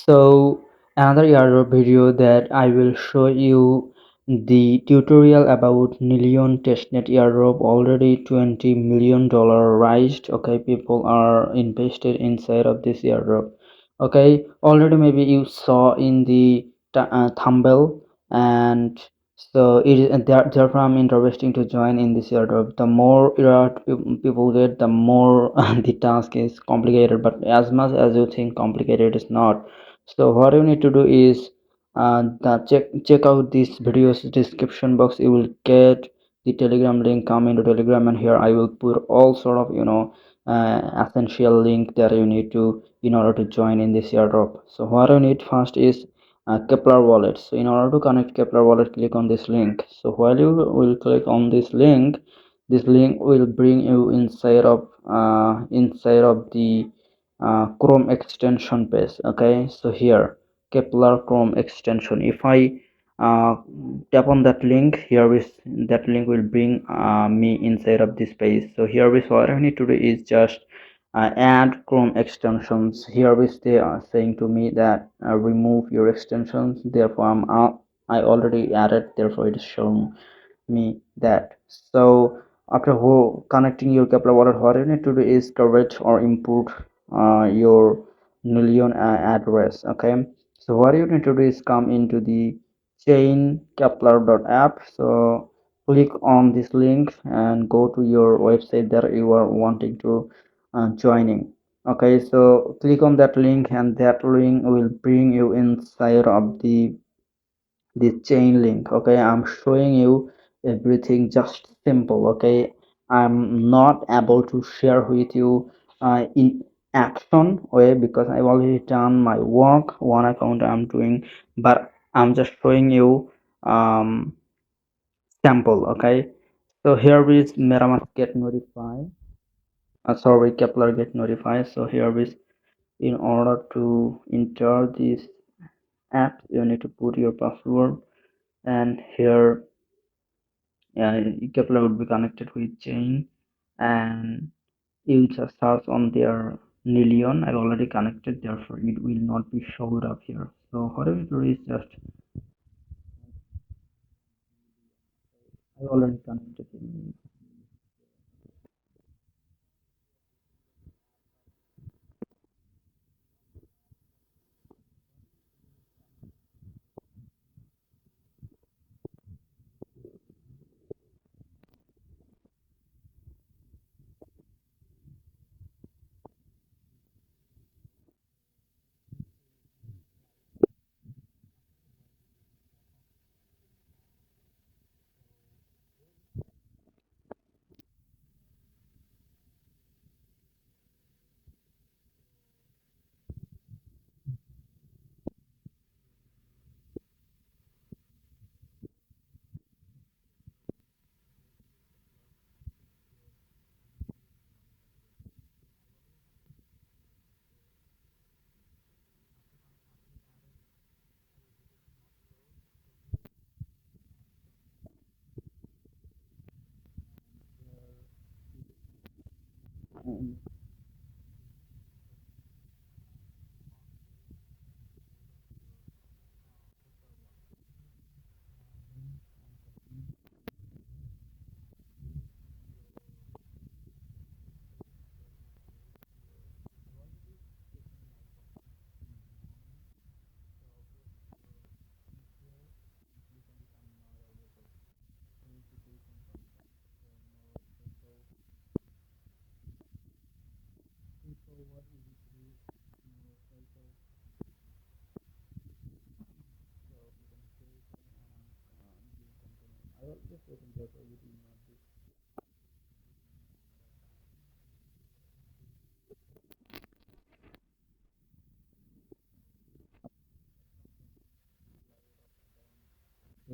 So another airdrop video that I will show you the tutorial about Nillion Testnet airdrop. Already $20 million raised. Okay, people are invested inside of this airdrop. Okay, already maybe you saw in the thumbnail, and so it is therefore I'm interesting to join in this airdrop. The more people get, the more the task is complicated, but as much as you think complicated, it's not. So what you need to do is check out this video's description box. You will get the telegram link. Come into telegram, and here I will put all sort of essential link that you need to in order to join in this airdrop. So what you need first is Kepler wallet. So in order to connect Kepler wallet, click on this link. So while you will click on this link will bring you inside of the Chrome extension page. Okay, so here Kepler Chrome extension. If I uh, tap on that link, here is that link will bring me inside of this page. So here is what I need to do is just add Chrome extensions. Here is they are saying to me that remove your extensions. Therefore I already added, therefore it is showing me that. So after connecting your Kepler wallet, what you need to do is correct or input your Nillion address. Okay, so what you need to do is come into the chain Kepler.app. So click on this link and go to your website that you are wanting to joining. Okay, so click on that link, and that link will bring you inside of the chain link. Okay, I'm showing you everything just simple. Okay, I'm not able to share with you in action way because I've already done my work. One account I'm doing, but I'm just showing you sample. Okay, so here is MetaMask get notified. Sorry, Kepler get notified. So here is, in order to enter this app, you need to put your password, and here Kepler would be connected with chain, and you just search on their Nillion. I've already connected, therefore it will not be showed up here. So whatever you do is just I already connected in.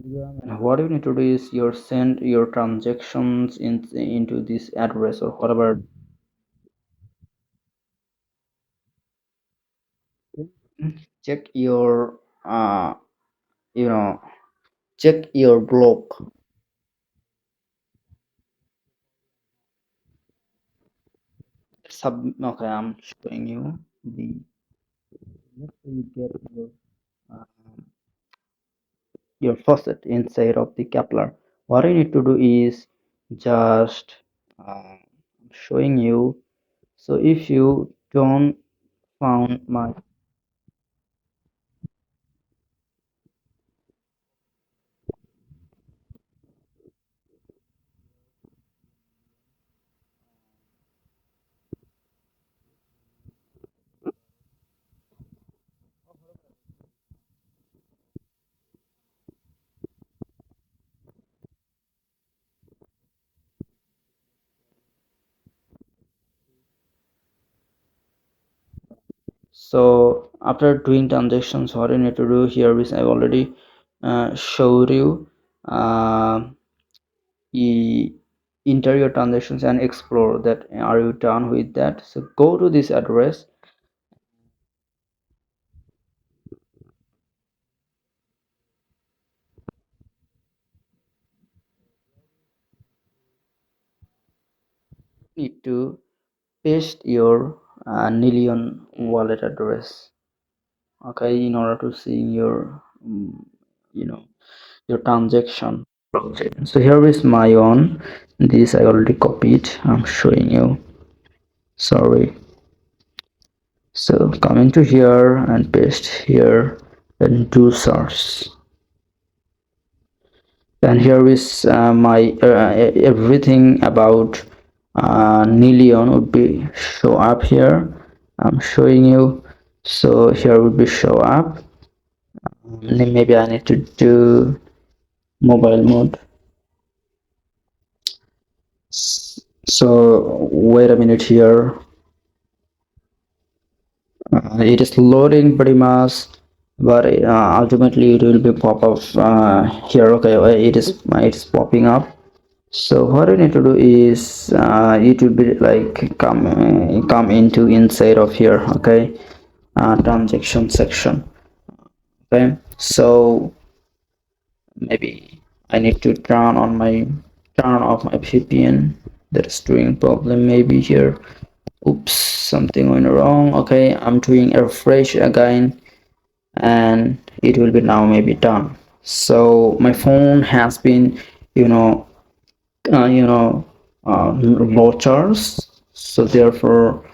And what you need to do is you send your transactions into this address or whatever. Check your you know check your block. Okay, I'm showing you the let's say you get your faucet inside of the Kepler. What I need to do is just showing you. So if you don't found my, so after doing transactions, what you need to do here is I've already showed you. uh, Enter your transactions and explore that. Are you done with that? So go to this address. Need to paste your Nillion wallet address, okay, in order to see your you know your transaction. So here is my own. This I already copied. I'm showing you. Sorry. So come into here and paste here and do search. And here is my everything about Nillion would be show up here. I'm showing you. So here would be show up. Maybe I need to do mobile mode. So wait a minute here. It is loading pretty much, but ultimately it will be pop up here. Okay, it is popping up. So what I need to do is it will be like come into inside of here. Okay, transaction section. Okay, so maybe I need to turn off my VPN. That is doing problem maybe here. Oops, something went wrong. Okay, I'm doing a refresh again and it will be now maybe done. So my phone has been you know uh, you know low charge, so therefore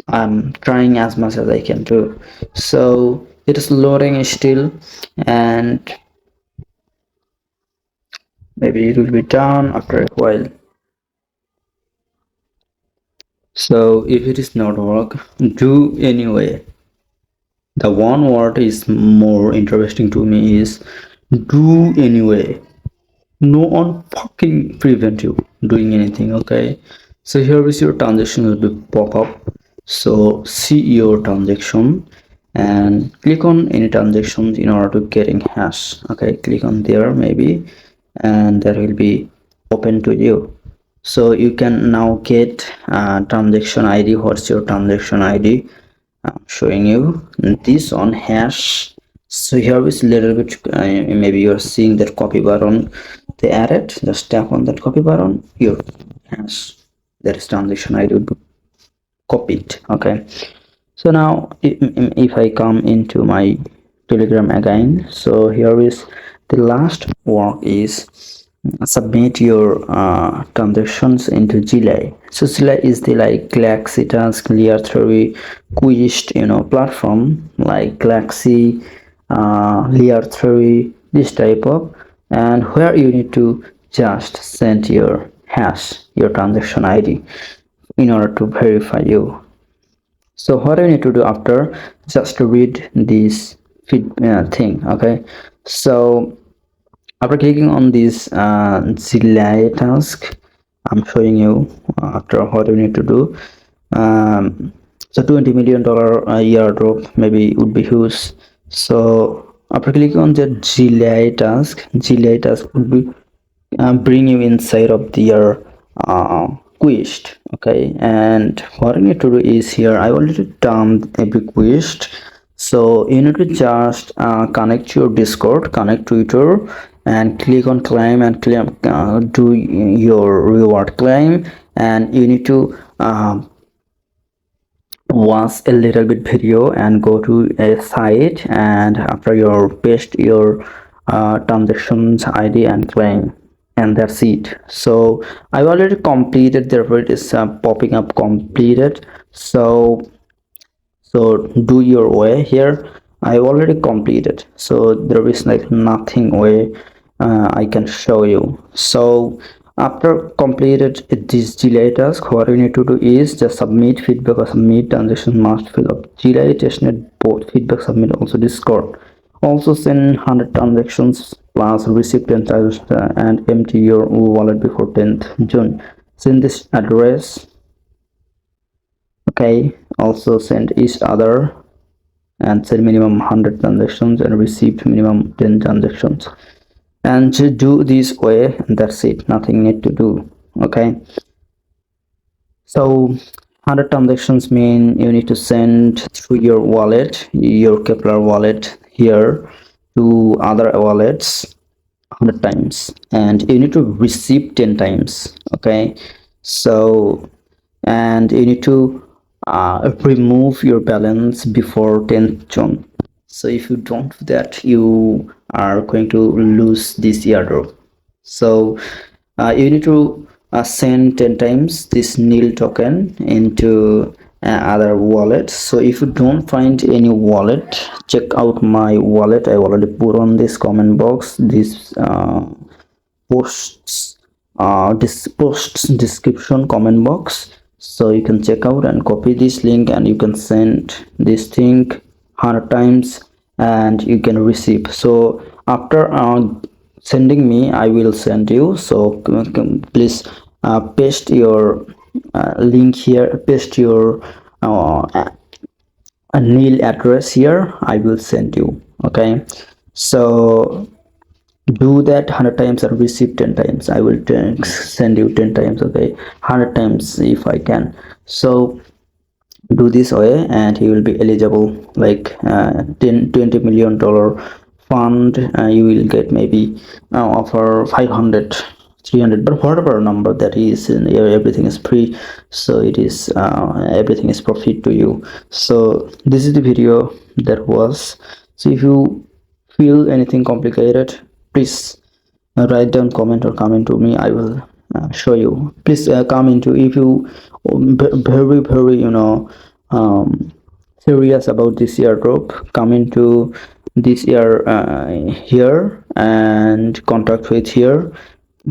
I'm trying as much as I can do. So it is loading still, and maybe it will be done after a while. So if it is not work, do anyway. The one word is more interesting to me is do anyway. No one fucking prevent you doing anything. Okay, so here is your transaction will be pop up. So see your transaction and click on any transactions in order to getting hash. Okay, click on there maybe, and that will be open to you. So you can now get transaction ID. What's your transaction ID? I'm showing you this on hash. So here is little bit maybe you're seeing that copy button they added. Just tap on that copy button, your hash, that is transaction ID would be copied. Okay, so now if I come into my Telegram again, so here is the last work is submit your transactions into Gilei. So Gilei is the like Galaxy Task, Layer 3, Quist, platform like Galaxy, Layer 3, this type of, and where you need to just send your hash, your transaction ID in order to verify you. So what I need to do after, just to read this feed thing. Okay, so after clicking on this Zillion task, I'm showing you after what you need to do. So $20 million airdrop maybe would be huge. So after clicking on the Zillion task would be bring you inside of their quest. Okay, and what I need to do is here I already dumped a big quest. So you need to just connect your Discord, connect Twitter, and click on claim and claim, do your reward claim, and you need to watch a little bit video and go to a site, and after you paste your transactions ID and claim, and that's it. So I've already completed, therefore it is popping up completed. So do your way. Here I already completed, so there is like nothing way I can show you. So after completed this delay task, what you need to do is just submit feedback or submit transaction must fill up delay testnet both feedback submit also discord, also send 100 transactions plus receive 10 transactions and empty your wallet before 10th June. Send this address. Okay, also send each other and send minimum 100 transactions and received minimum 10 transactions, and to do this way, and that's it, nothing need to do. Okay, so 100 transactions mean you need to send through your wallet, your Kepler wallet here, to other wallets 100 times, and you need to receive 10 times. Okay, so and you need to remove your balance before 10th June. So if you don't do that, you are going to lose this airdrop. So you need to send 10 times this nil token into other wallet. So if you don't find any wallet, check out my wallet. I already put on this comment box this posts this posts description comment box, so you can check out and copy this link, and you can send this thing 100 times and you can receive. So after sending me, I will send you. So please paste your link here, paste your nil address here, I will send you. Okay, so do that 100 times and receive 10 times. I will send you 10 times. Okay, 100 times if I can. So do this way and you will be eligible like 10-20 million dollar fund. You will get maybe offer 500, 300, but whatever number that is, and everything is free, so it is everything is profit to you. So this is the video that was. So if you feel anything complicated, please write down comment or comment to me. I will show you. Please come into, if you very serious about this airdrop, come into this year here and contact with here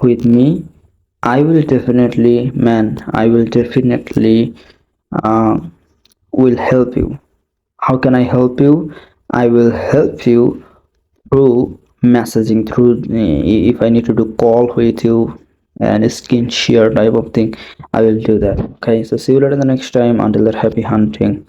with me. I will definitely, man, I will definitely uh, will help you. How can I help you? I will help you through messaging, through if I need to do call with you and screen share type of thing, I will do that. Okay, so see you later the next time. Until that, happy hunting.